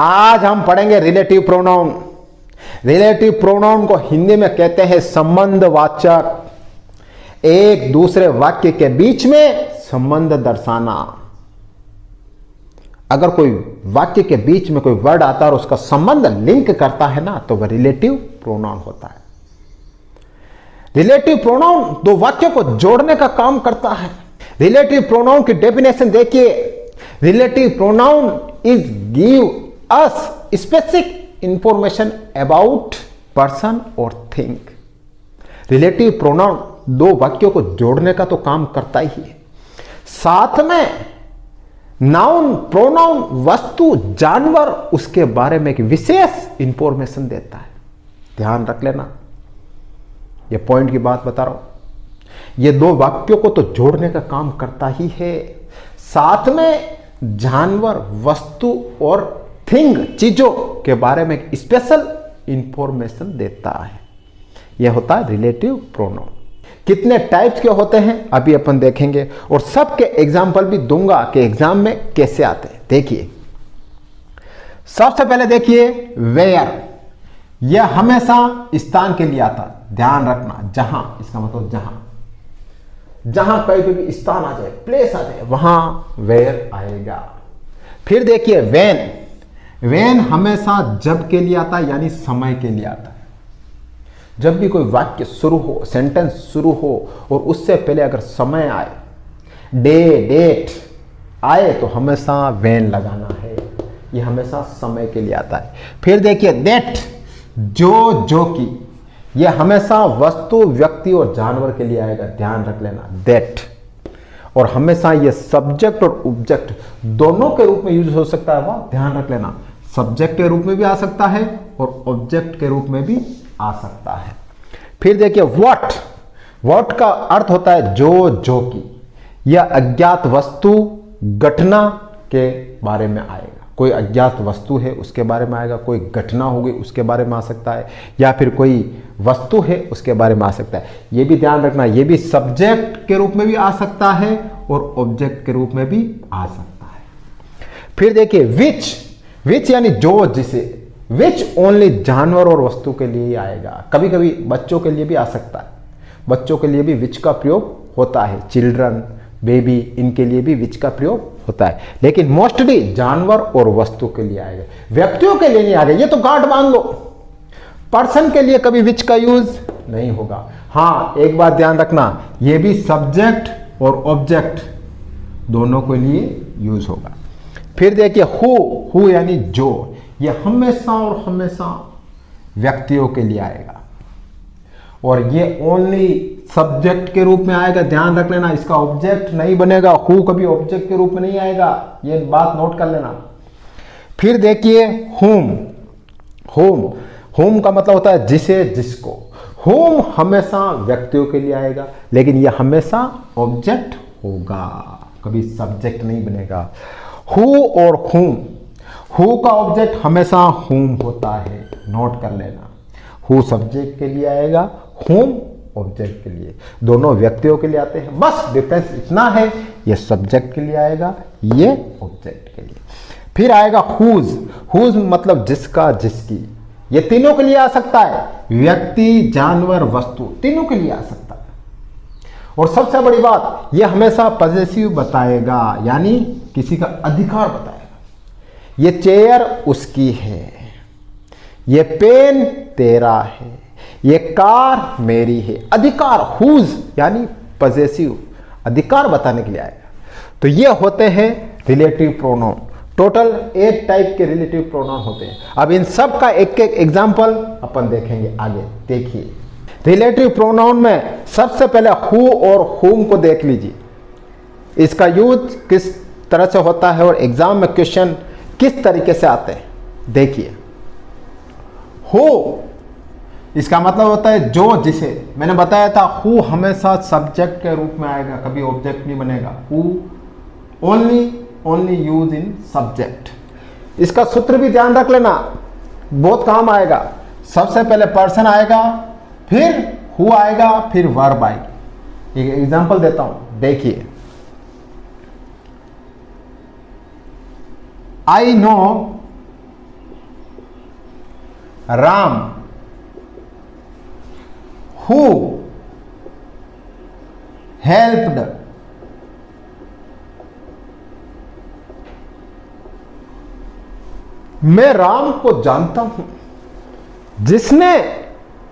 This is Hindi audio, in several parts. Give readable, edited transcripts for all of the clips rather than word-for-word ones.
आज हम पढ़ेंगे रिलेटिव प्रोनाउन। रिलेटिव प्रोनाउन को हिंदी में कहते हैं संबंधवाचक, एक दूसरे वाक्य के बीच में संबंध दर्शाना। अगर कोई वाक्य के बीच में कोई वर्ड आता है और उसका संबंध लिंक करता है ना, तो वह रिलेटिव प्रोनाउन होता है। रिलेटिव प्रोनाउन दो वाक्यों को जोड़ने का काम करता है। रिलेटिव प्रोनाउन की डेफिनेशन देखिए, relative pronoun is give us specific information about person और थिंग। रिलेटिव प्रोनाउन दो वाक्यों को जोड़ने का तो काम करता ही है, साथ में नाउन प्रोनाउन वस्तु जानवर उसके बारे में एक विशेष इंफॉर्मेशन देता है। ध्यान रख लेना, ये पॉइंट की बात बता रहा हूं। ये दो वाक्यों को तो जोड़ने का काम करता ही है, साथ में जानवर वस्तु और थिंग चीजों के बारे में एक स्पेशल इंफॉर्मेशन देता है। यह होता है रिलेटिव प्रोनाउन। कितने टाइप्स के होते हैं अभी अपन देखेंगे, और सबके एग्जाम्पल भी दूंगा कि एग्जाम में कैसे आते हैं। देखिए, सबसे पहले देखिए वेयर। यह हमेशा स्थान के लिए आता है, ध्यान रखना। जहां, इसका मतलब जहां कहीं पे भी स्थान आ जाए, प्लेस आ जाए, वहां वेयर आएगा। फिर देखिए व्हेन। व्हेन हमेशा जब के लिए आता है, यानी समय के लिए आता है। जब भी कोई वाक्य शुरू हो, सेंटेंस शुरू हो और उससे पहले अगर समय आए, डे डेट आए, तो हमेशा व्हेन लगाना है। यह हमेशा समय के लिए आता है। फिर देखिए दैट, जो कि, यह हमेशा वस्तु व्यक्ति और जानवर के लिए आएगा। ध्यान रख लेना, दैट। और हमेशा यह सब्जेक्ट और ऑब्जेक्ट दोनों के रूप में यूज हो सकता है। वह ध्यान रख लेना, सब्जेक्ट के रूप में भी आ सकता है और ऑब्जेक्ट के रूप में भी आ सकता है। फिर देखिए व्हाट। व्हाट का अर्थ होता है जो कि, यह अज्ञात वस्तु घटना के बारे में आएगा। कोई अज्ञात वस्तु है उसके बारे में आएगा, कोई घटना होगी उसके बारे में आ सकता है, या फिर कोई वस्तु है उसके बारे में आ सकता है। यह भी ध्यान रखना, यह भी सब्जेक्ट के रूप में भी आ सकता है और ऑब्जेक्ट के रूप में भी आ सकता है। फिर देखिए विच यानी जो जिसे। विच ओनली जानवर और वस्तु के लिए ही आएगा। कभी कभी बच्चों के लिए भी आ सकता है, बच्चों के लिए भी विच का प्रयोग होता है। चिल्ड्रन, बेबी, इनके लिए भी विच का प्रयोग होता है, लेकिन मोस्टली जानवर और वस्तु के लिए आएगा, व्यक्तियों के लिए नहीं आएगा। ये तो गांठ बांध लो, पर्सन के लिए कभी विच का यूज नहीं होगा। हाँ, एक बात ध्यान रखना, यह भी सब्जेक्ट और ऑब्जेक्ट दोनों के लिए यूज होगा। फिर देखिए हु यानी जो, यह हमेशा और हमेशा व्यक्तियों के लिए आएगा, और यह ओनली सब्जेक्ट के रूप में आएगा। ध्यान रख लेना, इसका ऑब्जेक्ट नहीं बनेगा। हु कभी ऑब्जेक्ट के रूप में नहीं आएगा, यह बात नोट कर लेना। फिर देखिए होम का मतलब होता है जिसे, जिसको। होम हमेशा व्यक्तियों के लिए आएगा, लेकिन यह हमेशा ऑब्जेक्ट होगा, कभी सब्जेक्ट नहीं बनेगा। हु और हुम, हु का ऑब्जेक्ट हमेशा हुम होता है, नोट कर लेना। हु सब्जेक्ट के लिए आएगा, हुम ऑब्जेक्ट के लिए। दोनों व्यक्तियों के लिए आते हैं, बस डिफरेंस इतना है, ये सब्जेक्ट के लिए आएगा, ये ऑब्जेक्ट के लिए। फिर आएगा हुज मतलब जिसका, जिसकी। ये तीनों के लिए आ सकता है, व्यक्ति जानवर वस्तु तीनों के लिए आ सकता है। और सबसे बड़ी बात, यह हमेशा पॉजेसिव बताएगा, यानी किसी का अधिकार बताएगा। ये चेयर उसकी है, ये पेन तेरा है, ये कार मेरी है। अधिकार, हुज यानी पॉजेसिव, अधिकार बताने के लिए आएगा। तो ये होते हैं रिलेटिव प्रोनाउन। टोटल 8 टाइप के रिलेटिव प्रोनाउन होते हैं। अब इन सब का एक एक एग्जाम्पल अपन देखेंगे आगे। देखिए रिलेटिव प्रोनाउन में सबसे पहले हु और हुम को देख लीजिए, इसका यूज किस तरह से होता है और एग्जाम में क्वेश्चन किस तरीके से आते हैं। देखिए हु, इसका मतलब होता है जो जिसे। मैंने बताया था हु हमेशा सब्जेक्ट के रूप में आएगा, कभी ऑब्जेक्ट नहीं बनेगा। Who only use in subject. इसका सूत्र भी ध्यान रख लेना, बहुत काम आएगा। सबसे पहले पर्सन आएगा, फिर हु आएगा, फिर वर्ब आएगी। एक एग्जांपल देता हूं, देखिए I know Ram, who helped, मैं राम को जानता हूं जिसने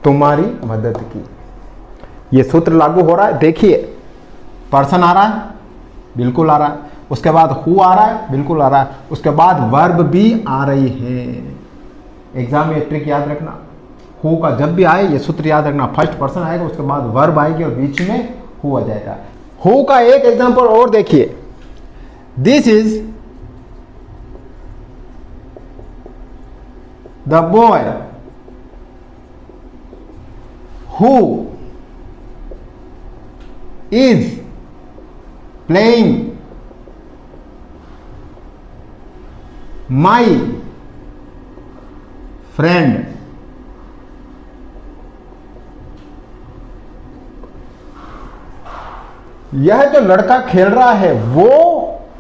तुम्हारी मदद की। यह सूत्र लागू हो रहा है। देखिए, पर्सन आ रहा है, बिल्कुल आ रहा है। उसके बाद हु आ रहा है, बिल्कुल आ रहा है। उसके बाद वर्ब भी आ रही है। एग्जाम में ट्रिक याद रखना, हु का जब भी आए ये सूत्र याद रखना, फर्स्ट पर्सन आएगा, उसके बाद वर्ब आएगी और बीच में हु आ जाएगा। हु का एक एग्जांपल और देखिए, this is the boy who is playing my friend। यह जो लड़का खेल रहा है वो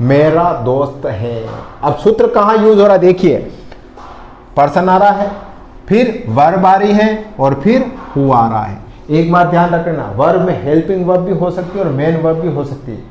मेरा दोस्त है। अब सूत्र कहां यूज हो रहा है देखिए, पर्सन आ रहा है, फिर वर्ब आ रही है और फिर हु आ रहा है। एक बात ध्यान रखना, वर्ब में हेल्पिंग वर्ब भी हो सकती है और मेन वर्ब भी हो सकती है।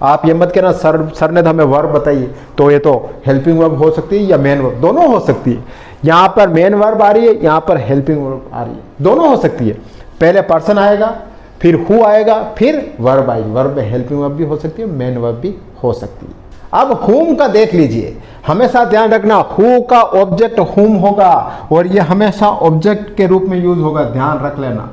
आप ये मत कहना सर ने तो हमें वर्ब बताइए, तो ये तो हेल्पिंग वर्ब हो सकती है या मेन वर्ब, दोनों हो सकती है। यहां पर मेन वर्ब आ रही है, यहां पर हेल्पिंग वर्ब आ रही है, दोनों हो सकती है। पहले पर्सन आएगा, फिर हु आएगा, फिर वर्ब आएगी। वर्ब में हेल्पिंग वर्ब भी हो सकती है, मेन वर्ब भी हो सकती है। अब हुम का देख लीजिए, हमेशा ध्यान रखना हु का ऑब्जेक्ट हुम होगा और ये हमेशा ऑब्जेक्ट के रूप में यूज होगा, ध्यान रख लेना।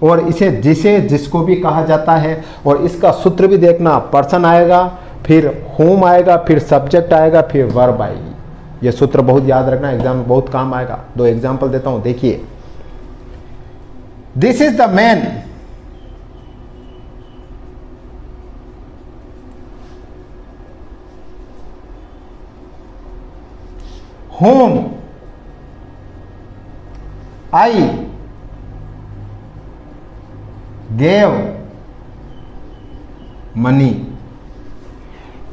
और इसे जिसे जिसको भी कहा जाता है। और इसका सूत्र भी देखना, पर्सन आएगा, फिर हुम आएगा, फिर सब्जेक्ट आएगा, फिर वर्ब आएगी। ये सूत्र बहुत याद रखना, एग्जाम में बहुत काम आएगा। दो एग्जांपल देता हूं, देखिए। This is the man whom I gave money।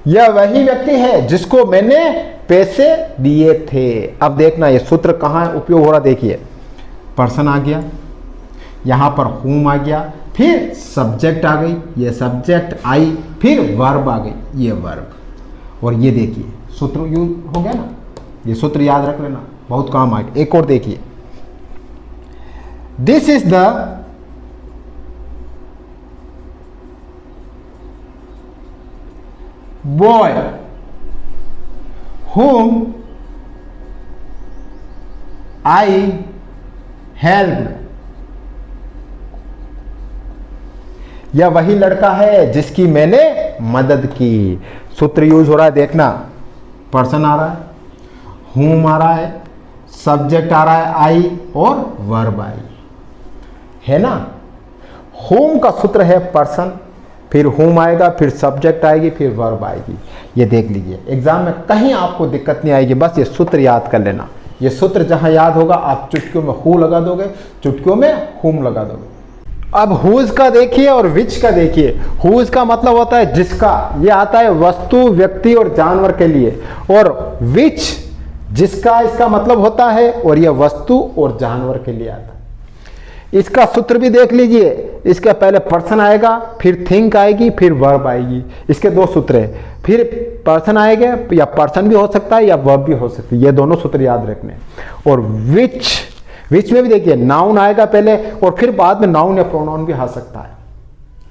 यह वही व्यक्ति है जिसको मैंने पैसे दिए थे। अब देखना ये सूत्र कहां उपयोग हो रहा, देखिए। पर्सन आ गया, यहां पर whom आ गया, फिर सब्जेक्ट आ गई, ये सब्जेक्ट आई, फिर वर्ब आ गई, ये वर्ब। और ये देखिए सूत्र यूज हो गया ना, ये सूत्र याद रख लेना, बहुत काम आएगा। एक और देखिए, this is the boy whom I helped। यह वही लड़का है जिसकी मैंने मदद की। सूत्र यूज हो रहा है, देखना। पर्सन आ रहा है, whom आ रहा है, सब्जेक्ट आ रहा है आई, और वर्ब आई है ना। whom का सूत्र है पर्सन, फिर whom आएगा, फिर सब्जेक्ट आएगी, फिर वर्ब आएगी। ये देख लीजिए, एग्जाम में कहीं आपको दिक्कत नहीं आएगी, बस ये सूत्र याद कर लेना। ये सूत्र जहां याद होगा आप चुटकियों में हु लगा दोगे, चुटकियों में whom लगा दोगे। अब हुज का देखिए और विच का देखिए। हुज का मतलब होता है जिसका, ये आता है वस्तु, व्यक्ति और जानवर के लिए। और विच जिसका, इसका मतलब होता है, और यह वस्तु और जानवर के लिए आता है। इसका सूत्र भी देख लीजिए, इसके पहले पर्सन आएगा, फिर थिंक आएगी, फिर वर्ब आएगी। इसके दो सूत्र है, फिर पर्सन आएगा, या पर्सन भी हो सकता है या वर्ब भी हो सकती है, ये दोनों सूत्र याद रखने। और विच में भी देखिए नाउन आएगा पहले, और फिर बाद में नाउन या प्रोनाउन भी आ सकता है।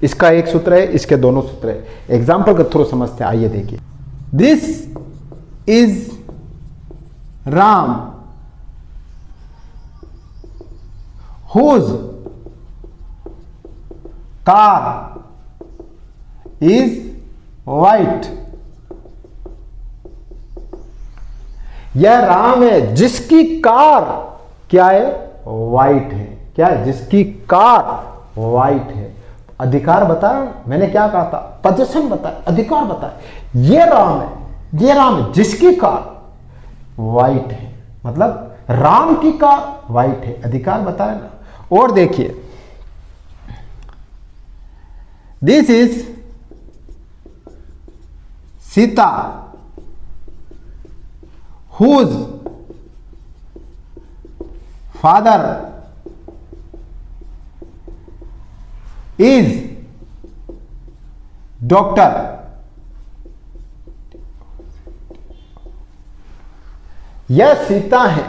इसका एक सूत्र है, इसके दोनों सूत्र है। एग्जाम्पल के थ्रू समझते हैं, आइए देखिए। This is Ram whose car is white। यह राम है जिसकी कार क्या है, वाइट है। क्या है, जिसकी कार वाइट है। अधिकार बताया, मैंने क्या कहा था, पोजीशन बताया, अधिकार बताया। ये राम है, ये राम है जिसकी कार वाइट है, मतलब राम की कार वाइट है, अधिकार बताया ना। और देखिए, this is Sita whose father is doctor, यह सीता है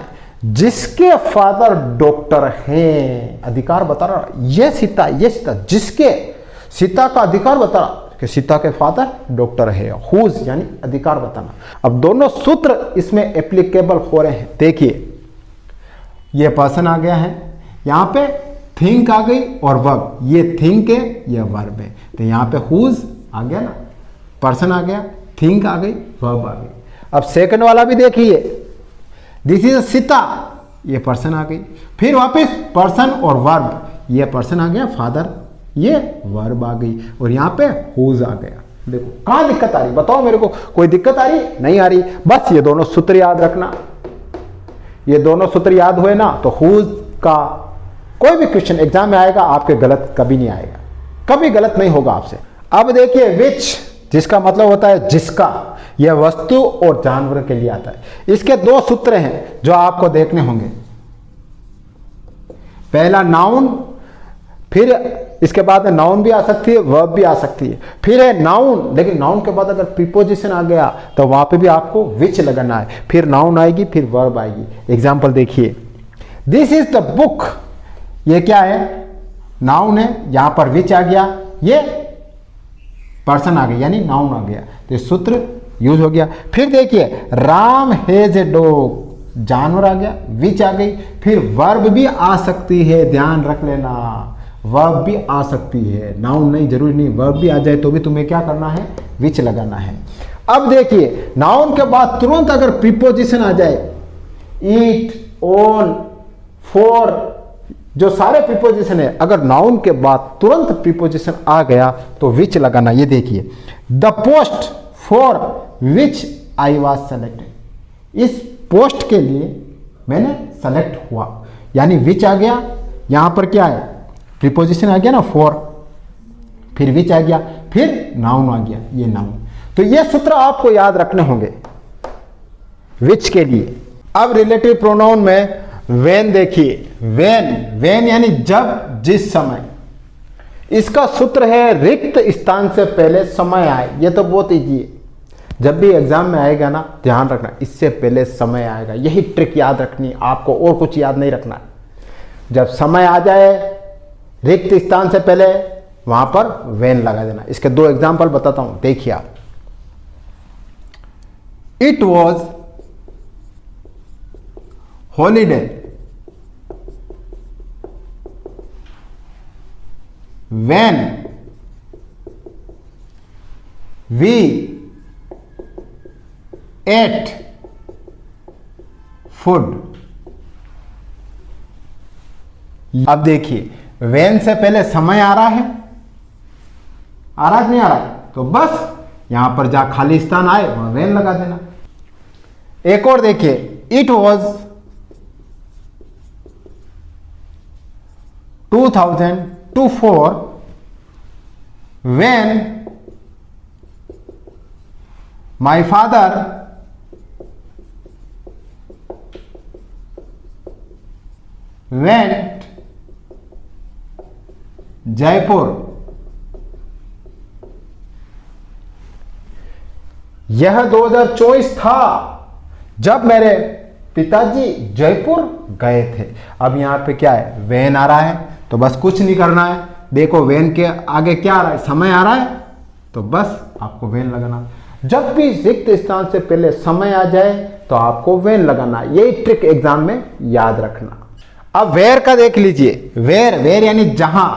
जिसके फादर डॉक्टर हैं। अधिकार बता रहा, यह सीता जिसके, सीता का अधिकार बता रहा कि सीता के फादर डॉक्टर है। हुज यानी अधिकार बताना। अब दोनों सूत्र इसमें एप्लीकेबल हो रहे हैं। देखिए ये पर्सन आ गया है, यहां पे थिंक आ गई और वर्ब, ये थिंक है ये वर्ब है, तो यहां पे हुज आ गया ना, पर्सन आ गया, थिंक आ गई, वर्ब आ गई। अब सेकंड वाला भी देखिए, दिस इज सीता, ये पर्सन आ गई, फिर वापस पर्सन और वर्ब, ये पर्सन आ गया फादर, ये वर्ब आ गई और यहां पे हुज आ गया। देखो कहां दिक्कत आ रही, बताओ मेरे को, कोई दिक्कत आ रही? नहीं आ रही। बस ये दोनों सूत्र याद रखना, ये दोनों सूत्र याद हुए ना तो हुज का कोई भी क्वेश्चन एग्जाम में आएगा आपके गलत कभी नहीं आएगा, कभी गलत नहीं होगा आपसे। अब देखिए विच, जिसका मतलब होता है जिसका, यह वस्तु और जानवर के लिए आता है। इसके दो सूत्र हैं जो आपको देखने होंगे। पहला नाउन, फिर इसके बाद नाउन भी आ सकती है, वर्ब भी आ सकती है, फिर है नाउन, लेकिन नाउन के बाद अगर प्रीपोजिशन आ गया तो वहां पे भी आपको विच लगाना है, फिर नाउन आएगी, फिर वर्ब आएगी। एग्जांपल देखिए, दिस इज द बुक, ये क्या है? नाउन है, यहां पर विच आ गया, ये पर्सन आ गया यानी नाउन आ गया, तो सूत्र यूज हो गया। फिर देखिए राम हैज ए डॉग, जानवर आ गया, विच आ गई, फिर वर्ब भी आ सकती है, ध्यान रख लेना, वर्ब भी आ सकती है, नाउन नहीं, जरूरी नहीं, वर्ब भी आ जाए तो भी तुम्हें क्या करना है? विच लगाना है। अब देखिए नाउन के बाद तुरंत अगर प्रीपोजिशन आ जाए, ईट, ऑन, फॉर, जो सारे प्रीपोजिशन है, अगर नाउन के बाद तुरंत प्रीपोजिशन आ गया तो विच लगाना। ये देखिए, the post for which I was selected, इस पोस्ट के लिए मैंने सेलेक्ट हुआ, यानी विच आ गया, यहां पर क्या है? प्रीपोजिशन आ गया ना, फॉर, फिर विच आ गया, फिर नाउन आ गया, ये नाउन। तो ये सूत्र आपको याद रखने होंगे विच के लिए। अब रिलेटिव प्रोनाउन में वेन देखिए, वेन यानी जब, जिस समय, इसका सूत्र है रिक्त स्थान से पहले समय आए। ये तो बहुत ईजी है, जब भी एग्जाम में आएगा ना ध्यान रखना, इससे पहले समय आएगा, यही ट्रिक याद रखनी है आपको, और कुछ याद नहीं रखना है। जब समय आ जाए रिक्त स्थान से पहले, वहां पर वेन लगा देना। इसके दो एग्जाम्पल बताता हूं, देखिए आप। It was holiday when we ate food। अब देखिए when से पहले समय आ रहा है, आ रहा है नहीं आ रहा है, तो बस यहां पर जहां खाली स्थान आए वहां when लगा देना। एक और देखिए, it was 2004 when my father went Jaipur. यह 2024 था जब मेरे पिताजी जयपुर गए थे। अब यहां पे क्या है? वैन आ रहा है, तो बस कुछ नहीं करना है। देखो वैन के आगे क्या आ रहा है? समय आ रहा है, तो बस आपको वैन लगाना। जब भी रिक्त स्थान से पहले समय आ जाए तो आपको वैन लगाना। यही ट्रिक एग्जाम में याद रखना। अब वेयर का देख लीजिए, वेयर यानी जहां।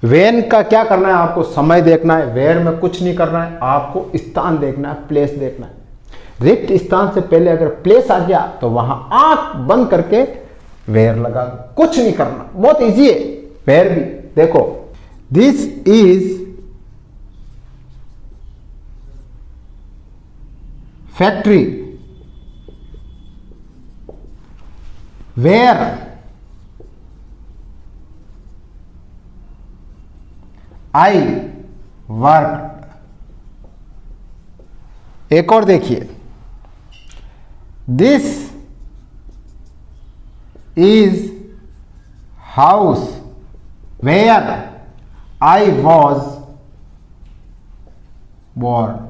वेन का क्या करना है? आपको समय देखना है। वेयर में कुछ नहीं करना है, आपको स्थान देखना है, प्लेस देखना है। रिक्त स्थान से पहले अगर प्लेस आ गया तो वहां आंख बंद करके वेयर लगा दो, कुछ नहीं करना, बहुत इजी है। वेयर भी देखो, this is factory where I work. एक और देखिए, this is house where I was born.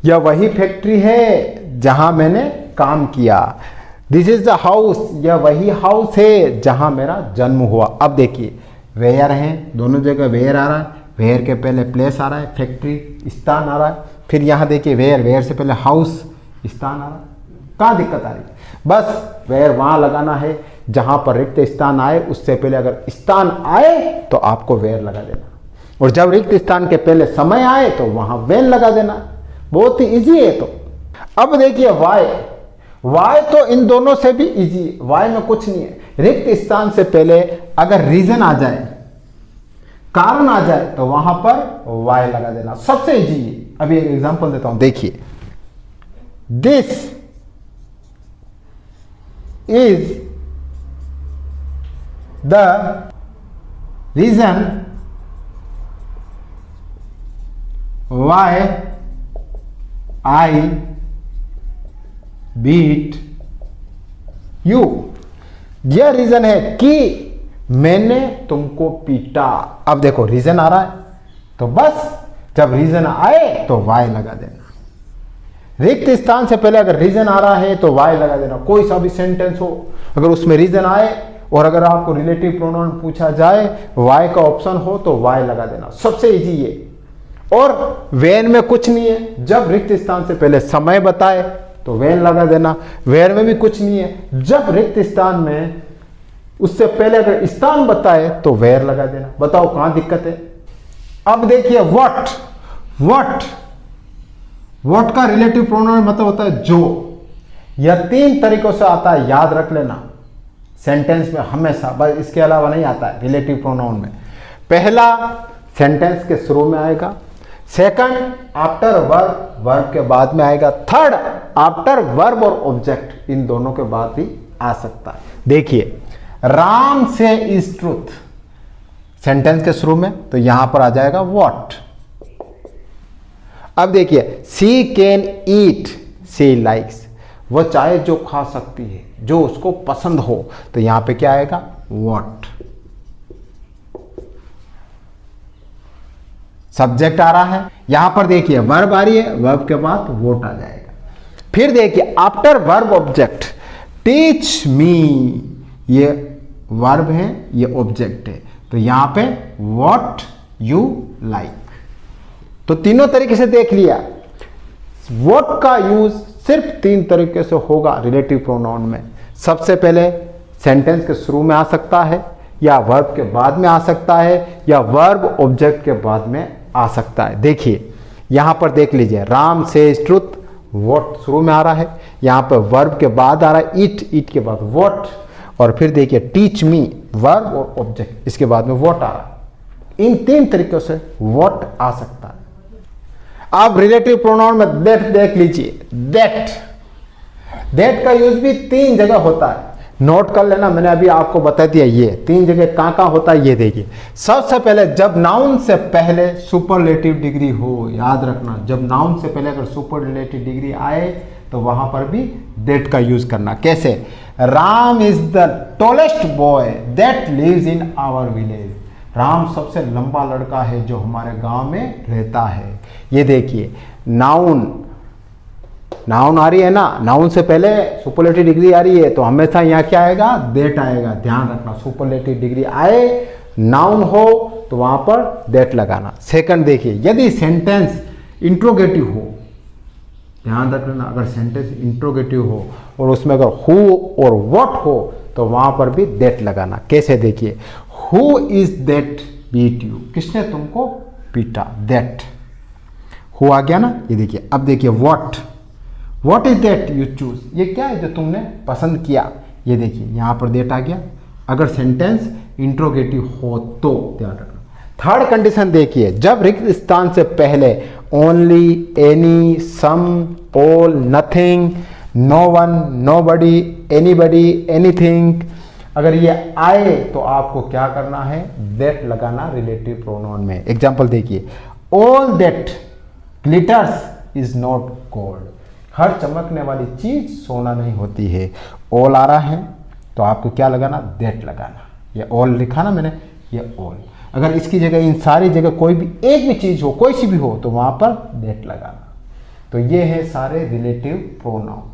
यह वही फैक्ट्री है जहां मैंने काम किया। दिस इज द हाउस, यह वही हाउस है जहां मेरा जन्म हुआ। अब देखिए वेयर है, दोनों जगह वेयर आ रहा है, वेयर के पहले प्लेस आ रहा है, फैक्ट्री स्थान आ रहा है, फिर यहां देखिए वेयर, वेयर से पहले हाउस स्थान आ रहा है। कहां दिक्कत आ रही है? बस वेयर वहां लगाना है जहां पर रिक्त स्थान आए, उससे पहले अगर स्थान आए तो आपको वेयर लगा देना, और जब रिक्त स्थान के पहले समय आए तो वहां वेन लगा देना। बहुत ही इजी है। तो अब देखिए वाई, वाई तो इन दोनों से भी इजी है, वाई में कुछ नहीं है। रिक्त स्थान से पहले अगर रीजन आ जाए, कारण आ जाए, तो वहां पर वाई लगा देना, सबसे इजी है। अभी एक एग्जांपल देता हूं, देखिए this is the reason why I beat you. यह रीजन है कि मैंने तुमको पीटा। अब देखो रीजन आ रहा है, तो बस जब रीजन आए तो वाई लगा देना। रिक्त स्थान से पहले अगर रीजन आ रहा है तो वाई लगा देना। कोई सा भी सेंटेंस हो, अगर उसमें रीजन आए और अगर आपको रिलेटिव प्रोनाउन पूछा जाए, वाई का ऑप्शन हो तो वाई लगा देना, सबसे इजी है। और वेन में कुछ नहीं है, जब रिक्त स्थान से पहले समय बताए तो वेन लगा देना। वेर में भी कुछ नहीं है, जब रिक्त स्थान में उससे पहले अगर स्थान बताए तो वेर लगा देना। बताओ कहां दिक्कत है? अब देखिए व्हाट, व्हाट, व्हाट का रिलेटिव प्रोनाउन मतलब होता है जो। यह 3 तरीकों से आता है, याद रख लेना सेंटेंस में हमेशा, बस इसके अलावा नहीं आता है रिलेटिव प्रोनाउन में। पहला सेंटेंस के शुरू में आएगा, सेकंड आफ्टर वर्ब, वर्ब के बाद में आएगा, थर्ड आफ्टर वर्ब और ऑब्जेक्ट, इन दोनों के बाद भी आ सकता है। देखिए राम से इज ट्रूथ, सेंटेंस के शुरू में, तो यहां पर आ जाएगा व्हाट। अब देखिए सी कैन ईट, सी लाइक्स, वह चाहे जो खा सकती है, जो उसको पसंद हो, तो यहां पे क्या आएगा? व्हाट। सब्जेक्ट आ रहा है, यहां पर देखिए वर्ब आ रही है, वर्ब के बाद वोट आ जाएगा। फिर देखिए after verb object, teach me, ये वर्ब है, ये ऑब्जेक्ट है, तो यहां पे व्हाट यू लाइक। तो तीनों तरीके से देख लिया। व्हाट का यूज सिर्फ 3 तरीके से होगा रिलेटिव प्रोनाउन में। सबसे पहले सेंटेंस के शुरू में आ सकता है, या वर्ब के बाद में आ सकता है, या वर्ब ऑब्जेक्ट के बाद में आ सकता है। देखिए यहां पर देख लीजिए, राम सेज ट्रुथ, व्हाट शुरू में आ रहा है, यहां पर वर्ब के बाद आ रहा है ईट, ईट के बाद व्हाट, और फिर देखिए टीच मी, वर्ब और ऑब्जेक्ट, इसके बाद में व्हाट आ रहा है। इन 3 तरीकों से व्हाट आ सकता है। अब रिलेटिव प्रोनाउन में दैट देख लीजिए, दैट, दैट का यूज भी 3 जगह होता है, नोट कर लेना, मैंने अभी आपको बता दिया ये 3 जगह कहां कहां होता है। ये देखिए सबसे पहले जब नाउन से पहले सुपरलेटिव डिग्री हो, याद रखना, जब नाउन से पहले अगर सुपरलेटिव डिग्री आए तो वहां पर भी दैट का यूज करना। कैसे? Ram is the tallest boy that lives in our village, Ram सबसे लंबा लड़का है जो हमारे गांव में रहता है। ये देखिए नाउन, नाउन आ रही है ना, नाउन से पहले सुपरलेटिव डिग्री आ रही है तो हमेशा यहाँ क्या आएगा? दैट आएगा। ध्यान रखना, सुपरलेटिव डिग्री आए, नाउन हो तो वहां पर दैट लगाना। सेकंड देखिए, यदि सेंटेंस इंट्रोगेटिव हो, ध्यान रखना, अगर सेंटेंस इंट्रोगेटिव हो और उसमें अगर हु और व्हाट हो तो वहां पर भी दैट लगाना। कैसे? देखिए who is that beat you, किसने तुमको पीटा? दैट, हु आ गया ना। ये देखिए, अब देखिए what, what is that you choose, ये क्या है जो तुमने पसंद किया? ये देखिए यहां पर दैट आ गया, अगर सेंटेंस इंट्रोगेटिव हो तो ध्यान रखना। थर्ड कंडीशन देखिए, जब रिक्त स्थान से पहले only, any, some, all, nothing, no one, nobody, anybody, anything, अगर ये आए तो आपको क्या करना है? दैट लगाना रिलेटिव प्रोनाउन में। एग्जांपल देखिए, all that glitters is not gold, हर चमकने वाली चीज सोना नहीं होती है। ऑल आ रहा है तो आपको क्या लगाना, दैट लगाना। ये ऑल लिखा ना मैंने, ये ऑल। अगर इसकी जगह इन सारी जगह कोई भी एक भी चीज हो, कोई सी भी हो, तो वहां पर दैट लगाना। तो ये है सारे रिलेटिव प्रोनाउन।